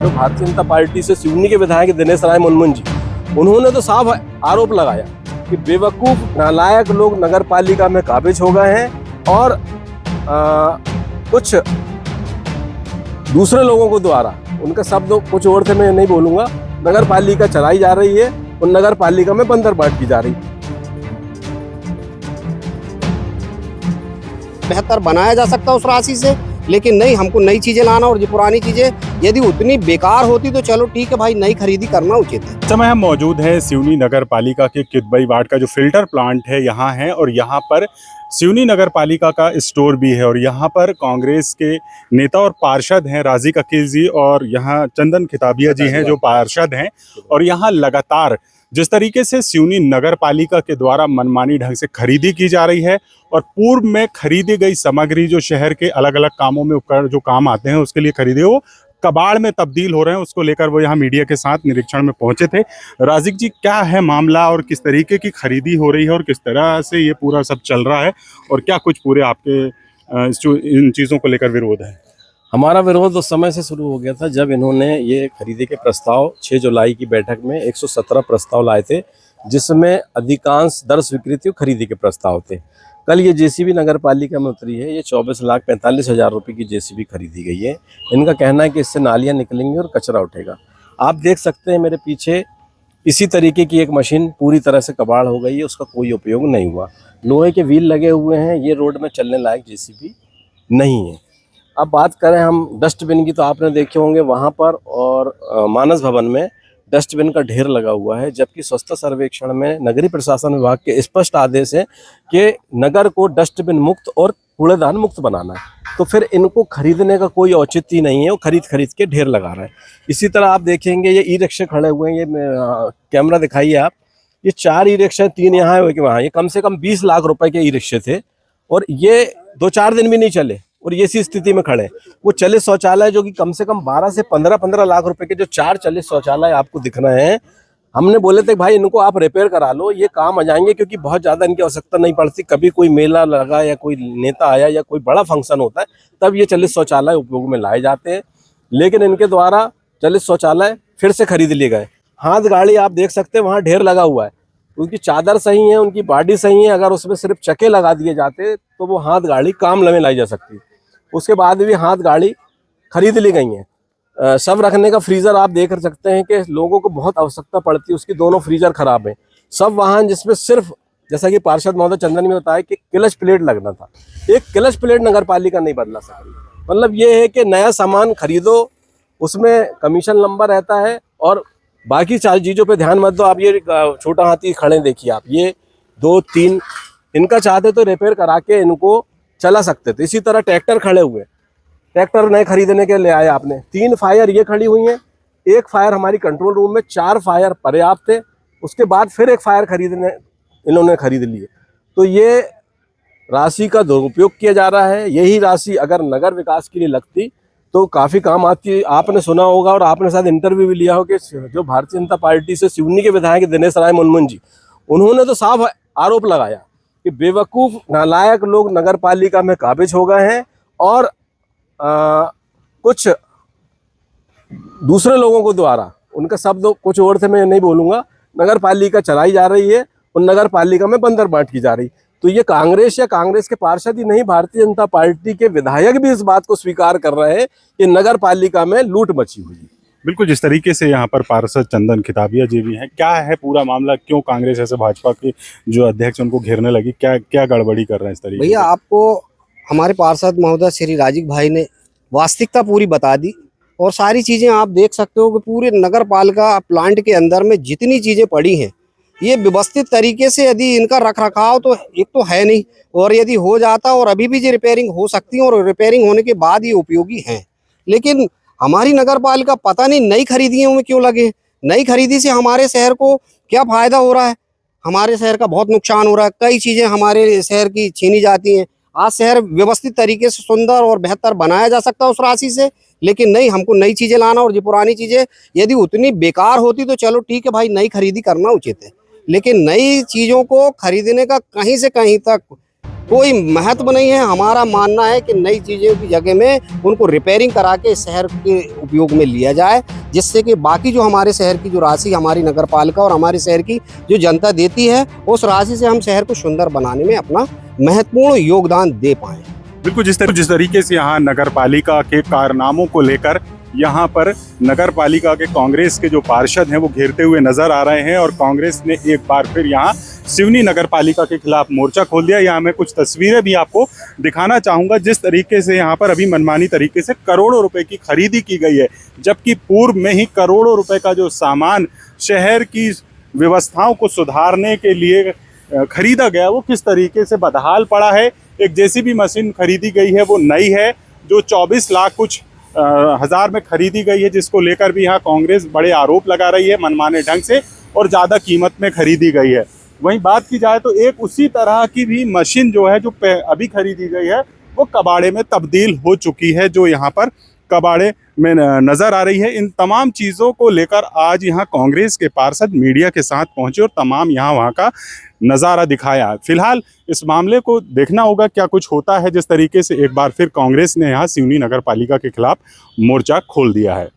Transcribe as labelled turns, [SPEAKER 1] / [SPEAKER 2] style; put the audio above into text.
[SPEAKER 1] जो भारतीय जनता पार्टी से सिवनी के विधायक दिनेश राय मुनमुन जी, उन्होंने तो साफ आरोप लगाया कि बेवकूफ नालायक लोग नगर पालिका में काबिज हो गए हैं और कुछ दूसरे लोगों को द्वारा, उनका शब्द कुछ और थे, मैं नहीं बोलूंगा, नगर पालिका चलाई जा रही है और नगर पालिका में बंदर बांट की जा रही है।
[SPEAKER 2] बेहतर बनाया जा सकता उस राशि से, लेकिन नहीं, हमको नई चीजें लाना और ये पुरानी चीजें यदि उतनी बेकार होती तो चलो ठीक है भाई, नई खरीदी करना उचित है।
[SPEAKER 3] इस समय हम मौजूद हैं सिवनी नगर पालिका के किदबई वार्ड का जो फिल्टर प्लांट है यहाँ है, और यहाँ पर सिवनी नगर पालिका का स्टोर भी है, और यहाँ पर कांग्रेस के नेता और पार्षद हैं राजी अकील जी, और यहाँ चंदन खिताबिया जी हैं जो पार्षद हैं। और यहाँ लगातार जिस तरीके से सिवनी नगर पालिका के द्वारा मनमानी ढंग से खरीदी की जा रही है और पूर्व में खरीदी गई सामग्री जो शहर के अलग अलग कामों में उपकरण जो काम आते हैं उसके लिए खरीदे, वो कबाड़ में तब्दील हो रहे हैं, उसको लेकर वो यहाँ मीडिया के साथ निरीक्षण में पहुंचे थे। राजिक जी, क्या है मामला और किस तरीके की खरीदी हो रही है और किस तरह से ये पूरा सब चल रहा है, और क्या कुछ पूरे आपके इन चीज़ों को लेकर विरोध है?
[SPEAKER 1] हमारा विरोध उस समय से शुरू हो गया था जब इन्होंने ये खरीदी के प्रस्ताव 6 जुलाई की बैठक में 117 प्रस्ताव लाए थे, जिसमें अधिकांश दर स्वीकृति और खरीदी के प्रस्ताव थे। कल ये जेसीबी नगर पालिका में उतरी है, ये 24,45,000 रुपये की जेसीबी खरीदी गई है। इनका कहना है कि इससे नालियाँ निकलेंगी और कचरा उठेगा। आप देख सकते हैं मेरे पीछे इसी तरीके की एक मशीन पूरी तरह से कबाड़ हो गई है, उसका कोई उपयोग नहीं हुआ। लोहे के व्हील लगे हुए हैं, ये रोड में चलने लायक जेसीबी नहीं है। अब बात करें हम डस्टबिन की, तो आपने देखे होंगे वहाँ पर और मानस भवन में डस्टबिन का ढेर लगा हुआ है, जबकि स्वच्छता सर्वेक्षण में नगरीय प्रशासन विभाग के स्पष्ट आदेश है कि नगर को डस्टबिन मुक्त और कूड़ेदान मुक्त बनाना है। तो फिर इनको खरीदने का कोई औचित्य नहीं है, वो खरीद के ढेर लगा रहे हैं। इसी तरह आप देखेंगे ये ई रिक्शे खड़े हुए हैं, ये कैमरा दिखाइए आप, ये 4 ई रिक्शे, 3 यहाँ है कि वहाँ, ये कम से कम 20 लाख रुपए के ई रिक्शे थे और ये 2-4 दिन भी नहीं चले और ये इसी स्थिति में खड़े। वो चलित शौचालय जो कि कम से कम 12 से 15 लाख रुपए के जो 4 चलित शौचालय आपको दिख रहे हैं, हमने बोले थे भाई इनको आप रिपेयर करा लो, ये काम आ जाएंगे, क्योंकि बहुत ज़्यादा इनकी आवश्यकता नहीं पड़ती। कभी कोई मेला लगा या कोई नेता आया या कोई बड़ा फंक्शन होता है तब ये चलित शौचालय उपयोग में लाए जाते हैं, लेकिन इनके द्वारा चलित शौचालय फिर से खरीद लिए गए। हाथ गाड़ी आप देख सकते हैं वहाँ ढेर लगा हुआ है, उनकी चादर सही है, उनकी बॉडी सही है, अगर उसमें सिर्फ चक्के लगा दिए जाते तो वो हाथ गाड़ी काम में लाई जा सकती। उसके बाद भी हाथ गाड़ी खरीद ली गई है। सब रखने का फ्रीज़र आप देख सकते हैं कि लोगों को बहुत आवश्यकता पड़ती है, उसकी दोनों फ्रीज़र खराब हैं। सब वाहन जिसमें सिर्फ, जैसा कि पार्षद महोदय चंदन ने बताया कि क्लच प्लेट लगना था, एक क्लच प्लेट नगर पालिका नहीं बदला सकती। मतलब ये है कि नया सामान खरीदो, उसमें कमीशन लंबा रहता है और बाकी 4 चीज़ों पे ध्यान मत दो। आप ये छोटा हाथी खड़े देखिए आप, ये 2-3 इनका चाहते तो रिपेयर करा के इनको चला सकते थे। इसी तरह ट्रैक्टर खड़े हुए, ट्रैक्टर नए खरीदने के लिए आए आपने, 3 फायर ये खड़ी हुई हैं, 1 फायर हमारी कंट्रोल रूम में, 4 फायर पर्याप्त थे। उसके बाद फिर 1 फायर इन्होंने खरीद लिए। तो ये राशि का दुरुपयोग किया जा रहा है। यही राशि अगर नगर विकास के लिए लगती तो काफ़ी काम आती। आपने सुना होगा और आपने शायद इंटरव्यू भी लिया हो कि जो भारतीय जनता पार्टी से सिवनी के विधायक दिनेश राय मुनमुन जी, उन्होंने तो साफ आरोप लगाया कि बेवकूफ़ नालायक लोग नगर पालिका में काबिज हो गए हैं और कुछ दूसरे लोगों को द्वारा, उनका शब्द कुछ और थे, मैं नहीं बोलूँगा, नगर पालिका चलाई जा रही है और नगर पालिका में बंदर बांट की जा रही। तो ये कांग्रेस या कांग्रेस के पार्षद ही नहीं, भारतीय जनता पार्टी के विधायक भी इस बात को स्वीकार कर रहे हैं कि नगर पालिका में लूट मची हुई है।
[SPEAKER 3] बिल्कुल, जिस तरीके से यहाँ पर पार्षद चंदन खिताबिया जी भी हैं, क्या है पूरा मामला, क्यों कांग्रेस ऐसे भाजपा के जो अध्यक्ष उनको घेरने लगी, क्या गड़बड़ी कर रहे हैं इस तरीके?
[SPEAKER 2] भैया, आपको हमारे पार्षद महोदय श्री राजीव भाई ने वास्तविकता पूरी बता दी और सारी चीजें आप देख सकते हो कि पूरे नगर पालिका प्लांट के अंदर में जितनी चीजें पड़ी हैं, ये व्यवस्थित तरीके से यदि इनका रख रखाव तो एक तो है नहीं, और यदि हो जाता और अभी भी ये रिपेयरिंग हो सकती है और रिपेयरिंग होने के बाद ये उपयोगी हैं। लेकिन हमारी नगर पालिका पता नहीं नई खरीदियों में क्यों लगे। नई खरीदी से हमारे शहर को क्या फायदा हो रहा है? हमारे शहर का बहुत नुकसान हो रहा है। कई चीजें हमारे शहर की छीनी जाती हैं। आज शहर व्यवस्थित तरीके से सुंदर और बेहतर बनाया जा सकता है उस राशि से, लेकिन नहीं, हमको नई चीजें लाना और ये पुरानी चीजें यदि उतनी बेकार होती तो चलो ठीक है भाई, नई खरीदी करना उचित है, लेकिन नई चीजों को खरीदने का कहीं से कहीं तक कोई महत्व नहीं है। हमारा मानना है कि नई चीज़ों की जगह में उनको रिपेयरिंग करा के शहर के उपयोग में लिया जाए, जिससे कि बाकी जो हमारे शहर की जो राशि हमारी नगर पालिका और हमारे शहर की जो जनता देती है, उस राशि से हम शहर को सुंदर बनाने में अपना महत्वपूर्ण योगदान दे पाएँ।
[SPEAKER 3] बिल्कुल, जिस तरीके से यहाँ नगर पालिका के कारनामों को लेकर यहाँ पर नगर पालिका के कांग्रेस के जो पार्षद हैं वो घेरते हुए नजर आ रहे हैं और कांग्रेस ने एक बार फिर यहाँ सिवनी नगर पालिका के खिलाफ मोर्चा खोल दिया। यहाँ मैं कुछ तस्वीरें भी आपको दिखाना चाहूँगा। जिस तरीके से यहाँ पर अभी मनमानी तरीके से करोड़ों रुपए की खरीदी की गई है, जबकि पूर्व में ही करोड़ों रुपए का जो सामान शहर की व्यवस्थाओं को सुधारने के लिए खरीदा गया वो किस तरीके से बदहाल पड़ा है। एक जेसीबी मशीन खरीदी गई है, वो नई है, जो 24 लाख कुछ हज़ार में खरीदी गई है, जिसको लेकर भी यहाँ कांग्रेस बड़े आरोप लगा रही है मनमाने ढंग से और ज़्यादा कीमत में खरीदी गई है। वहीं बात की जाए तो एक उसी तरह की भी मशीन जो है जो अभी खरीदी गई है वो कबाड़े में तब्दील हो चुकी है, जो यहाँ पर कबाड़े में नज़र आ रही है। इन तमाम चीज़ों को लेकर आज यहाँ कांग्रेस के पार्षद मीडिया के साथ पहुँचे और तमाम यहाँ वहाँ का नज़ारा दिखाया। फिलहाल इस मामले को देखना होगा क्या कुछ होता है, जिस तरीके से एक बार फिर कांग्रेस ने यहाँ सिवनी नगर पालिका के खिलाफ मोर्चा खोल दिया है।